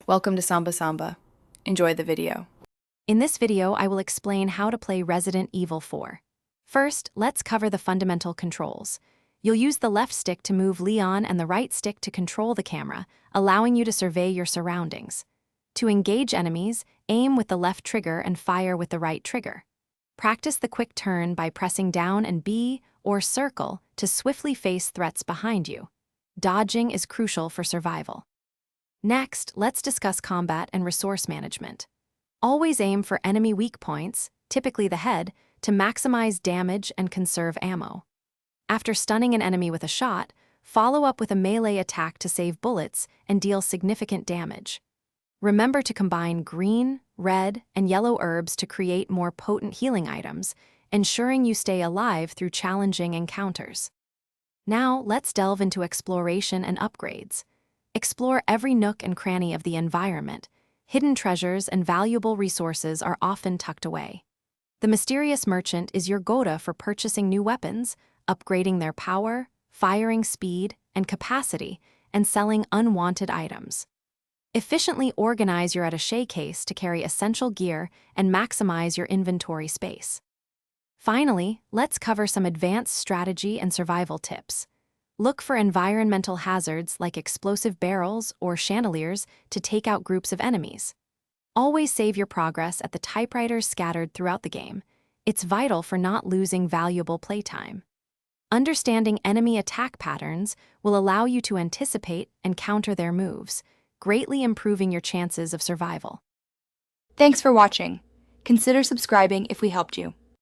Welcome to Samba Samba. Enjoy the video. In this video, I will explain how to play Resident Evil 4. First, let's cover the fundamental controls. You'll use the left stick to move Leon and the right stick to control the camera, allowing you to survey your surroundings. To engage enemies, aim with the left trigger and fire with the right trigger. Practice the quick turn by pressing down and B or circle to swiftly face threats behind you. Dodging is crucial for survival. Next, let's discuss combat and resource management. Always aim for enemy weak points, typically the head, to maximize damage and conserve ammo. After stunning an enemy with a shot, follow up with a melee attack to save bullets and deal significant damage. Remember to combine green, red, and yellow herbs to create more potent healing items, ensuring you stay alive through challenging encounters. Now, let's delve into exploration and upgrades. Explore every nook and cranny of the environment. Hidden treasures and valuable resources are often tucked away. The mysterious merchant is your go-to for purchasing new weapons, upgrading their power, firing speed, and capacity, and selling unwanted items. Efficiently organize your attaché case to carry essential gear and maximize your inventory space. Finally, let's cover some advanced strategy and survival tips. Look for environmental hazards like explosive barrels or chandeliers to take out groups of enemies. Always save your progress at the typewriters scattered throughout the game. It's vital for not losing valuable playtime. Understanding enemy attack patterns will allow you to anticipate and counter their moves, greatly improving your chances of survival. Thanks for watching. Consider subscribing if we helped you.